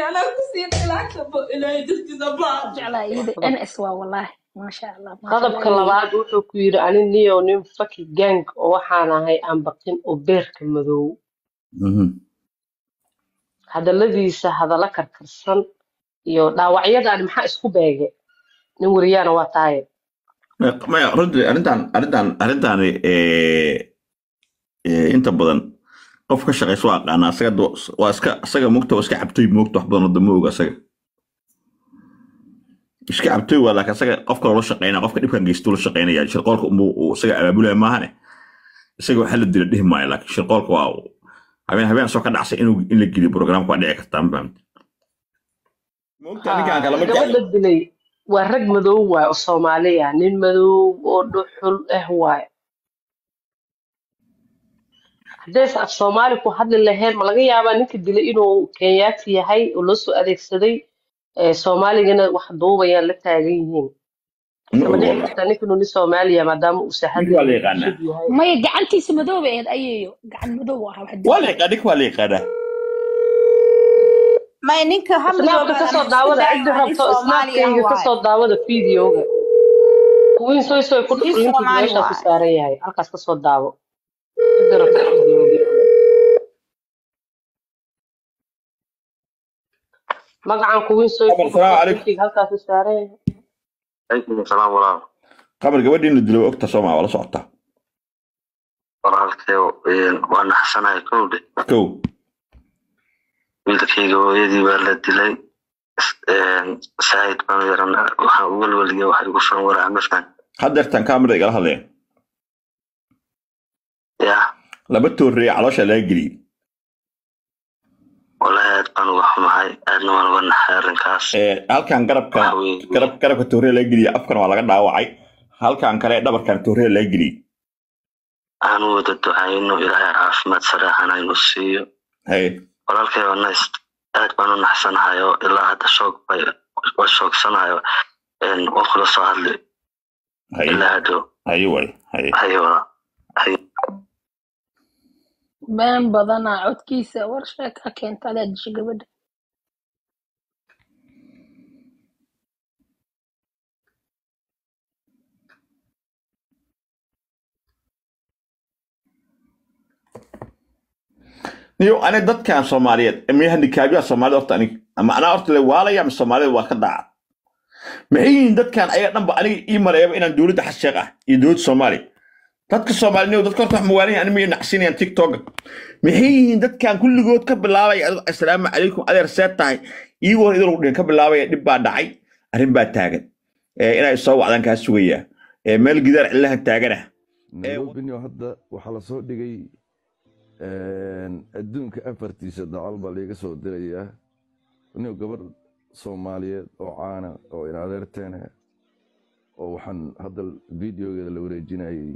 أنا كسيت العكب إلى جدتي زبان جعلها يد أنا أسوأ والله ما شاء الله ما شاء qodobka الله labaad wuxuu ku yiri ani niyo nin faki gang oo waxaan ahay aan baqin oo beerka madow hadaladiisa hadalla karkarsan iyo dhaawacyadaan maxaa isku beege nin wariyaana waa tahay ما رد أرنتان inta badan qof ka shaqeyso waa aqaan asaga mugta iska cabtay mugta wax badan oo damooga iska cabtay waa laakiin asaga qofka loo shaqeynaa qofka dhibkan geysto loo shaqeynaya shirqoolka uu isaga abaabulay maahane isaga waxa la dila dhihi maayo laakiin shirqoolka waa habeen soo ka dhacay in la geliyo programka waa dhici kartaa ma fahamtay mugta ninkan kala ma gabadha dilay waa rag madow waay oo Soomaaliya nin madow oo dhuxul waay haddii af Soomaali ku hadli lahayn ma laga yaabaa ninka dilay inuu Kenyaati yahay oo loo soo adeegsaday Soomaaligana wax duubayaan la taagan yihiin ma dhici kartaa ninka inuu Soomaaliya maadaama uu saxad yahay ما يقعنتي سمدوبة أيو قعن مدوبة ولا قادك ولا قاده ما ينك هم snaabka ka soo daawada cidda rabto snaabkayga ka soo daawada fiidiyowga kuwiin soo ku linki meesha ku saaran yahay halkaas ka soo daawo cidda rabto fiidiyowga magacan kuwiin soo linki halkaas ku saaran yahay عليكم السلام ورحمة قبل قبل إنه دلو أكتر سمع ولا صعطة الله وأنا حسنا يكون كو wiilka hooyadii baa la dilay saayid baan yarana waxa walwaliga waxa igu soo waraa maskan hadeertan kaamira igala hadleen ya laba toorey caloosha laga geliyay wallahi aad baan uga xumahay aadna waan uga naxay arrinkaas halkan garabka toorey laga geliyay afkan waa laga dhaawacay halkan kale dhabarkan toorey laga geliyay aan wada ducayno ilaahay caafimaad saraaxana inuu siiyo walaalkay waa nice aad baan u naxsanahay oo ilaa hadda shoogsanayo oo kula soo hadlay ilaa hadda بان بدنا عود كيسة ورشة كنت على الجي قبل niyo ana dadkan Soomaaliyeed ee handikaabiya Soomaaliyeed horta ama ana horta le waalaya ama Soomaaliyeed waa ka dhaca maxay dadkan ay dhanba aniga ii mareeyay inaan dawladda xasheeq ah iyo dawladda Soomaali dadka Soomaaliyeed dadka horta muwaadiniin anima nacsinayaan TikTok maxay dadkan kulligood ka bilaabay assalaamu calaykum adeer seetahay iyagoo idin u ka bilaabay dib baa dhacay arrin baa taagan inay soo wacdan ka sugaya meel gidaar cilaha taagana Nairobi hadda waxa la soo dhigay adduunka afartiisa dacal baa laga soo dirayaa inuu gabar Soomaaliyeed oo caana oo in adeerteena oo waxaan hadda videogeeda la wareejinayay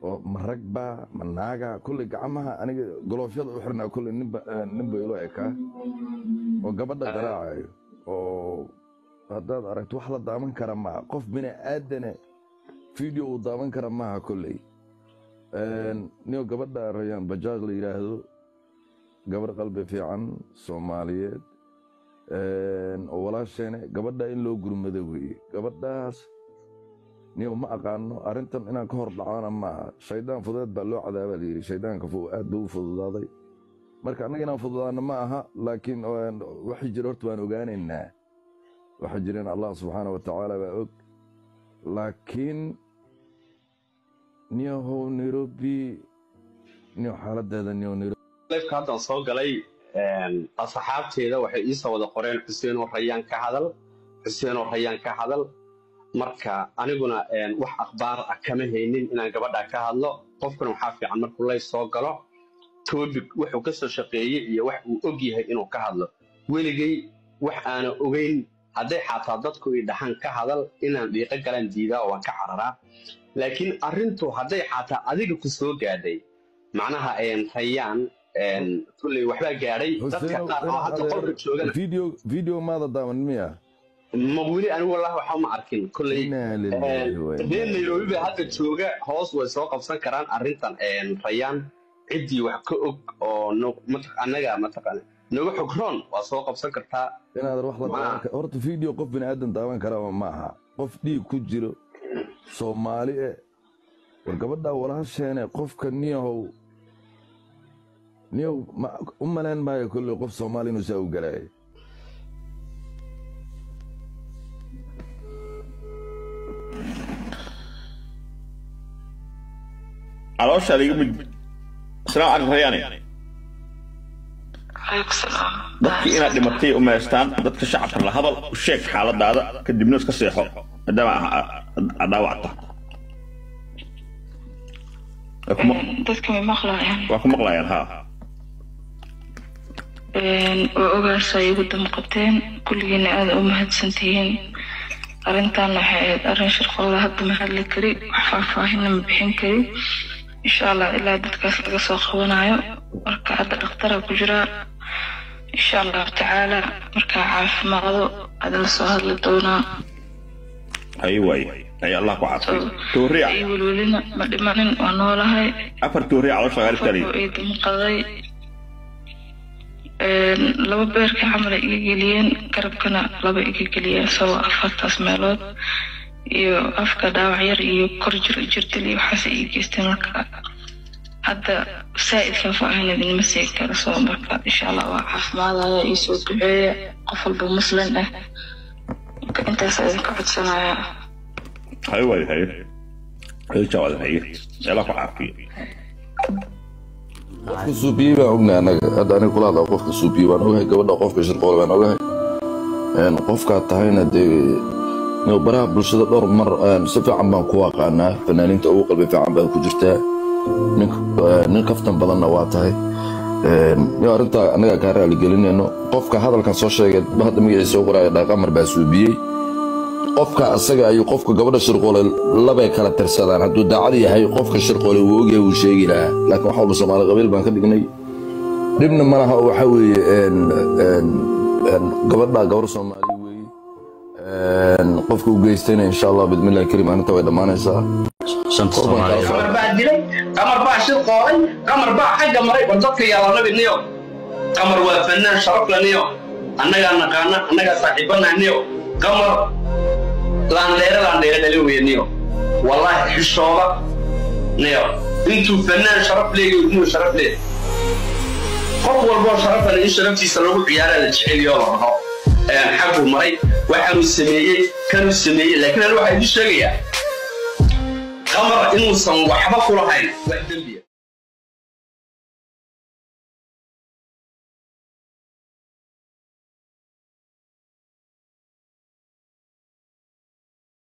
oo maragba manaaga kulli gacmaha aniga goloofyada u xirnaa kulli ninba ilo eka oo gabadha garaacayo oo haddaad aragto wax la daaman kara ma qof bini aadane video uu daaman kara maaha kulli niyo gabadha rayaan bajaaj la yiraahdo gabar qalbi fiican Soomaaliyeed oo walaasheena gabadha in loo gurmado weeye gabadhaas niyo ma aqaano arrintan inaan ka hor dhacana ma shaydaan fudeed baa loo cadaabaa yiri shaydaanka aad buu u fududaaday marka anaga inaan fududaano ma aha laakiin waxay jiro horta waan ogaanaynaa waxa jireen Allah subhanahu wa ta'ala baa og laakiin niyo Nairobi niyo xaaladeeda niyo Nairobi live haddan soo galay asxaabteeda waxay ii soo wada qoreen Xuseen oo Rayaan ka hadal marka aniguna wax akhbaar ah kama haynin inaan gabadha ka hadlo qofkuna waxa fiican markuu lay soo galo topic wuxuu ka soo shaqeeyay iyo wax uu og yahay inuu ka hadlo weligay wax aan ogeyn hadday xataa dadku ay dhaxan ka hadal inaan dhiiqa galan diidaa oo ka cararaa laakiin arrintu hadday xataa adiga ku soo gaadhay macnaha Rayaan kulli waxba gaaray dadka qaar oo hadda qolka jooga video maada daawan miya ma wali anigu wallahi waxa ma arkin kulli Nairobi hadda jooga hoos way soo qabsan karaan arrintan Rayaan cidii wax ka og oo anaga ma taqaan nagu xukroon waa soo qabsan kartaa inaad wax la daawan horta video qof bini aadan daawan kara ma aha qof dhiig ku jiro Soomaali war gabadha walaasheena qofka niyahow ma umalan ma kullu qof Soomaali inuu soo galay علاش هذا يقول السلام عليكم رياني عليكم السلام dadkii inaad dhimatay uma haystaan dadka shacabka la hadal u sheeg xaaladaada kadibna iska seexo hadaba dhaawacta dadka ma maqlayaan waa ku maqlayaan ha oo ogaasay ugu dam qabteen kulligiina aad u mahadsantihiin arintan waxay arin shirqool hadda ma hadli kari faahfaahin ma bixin kari insha Allah ilaa dadkaas laga soo qabanayo marka hadda dhakhtar ku jira insha Allah taala marka caafimaado aad la soo hadli doonaa ay Allah ku caafiyo tooriya ay walwalina ma dhimanin waa noolahay afar tooriya caloosha shaqaal kari ay dam qaday laba beerka camal ay geliyeen garabkana laba ay geliyeen soo afartaas meelood iyo afka dhaawac yar iyo kor jirtil iyo waxa ay geysteen marka hadda saa'id ka faahanadin ma sii kara soo marka insha Allah waa caafimaadaya iyo soo duceeya qof walba muslim ah intaas ayaan ka codsanaya hay jawad hay yalla ku caafiyo qofka suubiye baan ognahay anaga hadda aniga kula hadla qofka suubiye baan ogahay gabadha qofka shirqool baan ogahay qofka tahayna dee baraha bulshada dhowr mar si fiican baan ku aqaanaa fanaaniinta ugu qalbi fiican baan ku jirtaa nin kaftan badanna waa tahay arrinta anaga ka raali gelinayno qofka hadalkan soo sheegay hadda magaciisa soo qoraya dhaqamar baa suubiyey qofka asaga ayuu qofka gabadha shirqoole labay kala tirsadaan hadduu daacad yahay qofka shirqoole wuu ogyahay wuu sheegi lahaa laakiin waxa uu Soomaali qabiil baan ka dhignay dibna malaha waxa weeye gabadha gabar Soomaali weeye qofka uu geystayna insha Allah bidmillah kariim anta way dhamaanaysaa qamar baa dilay qamar baa shirqoolay qamar baa xagga maray dadka yaala nabiniyo qamar waa fanaan sharaf laniyo annaga naqaana annaga saaxiibana niyo qamar laan dheer dhaliweeniyo wallahi xishooba niyo intuu fanaan sharaf leeyahay inuu sharaf leeyahay qof walba sharaf leh in sharaftiisa lagu ciyaarayo jecel iyo laho xaqu maray waxaanu sameeyay laakiin waxa uu sheegayaa qamar inuu san waxba ku lahayn wax dambiya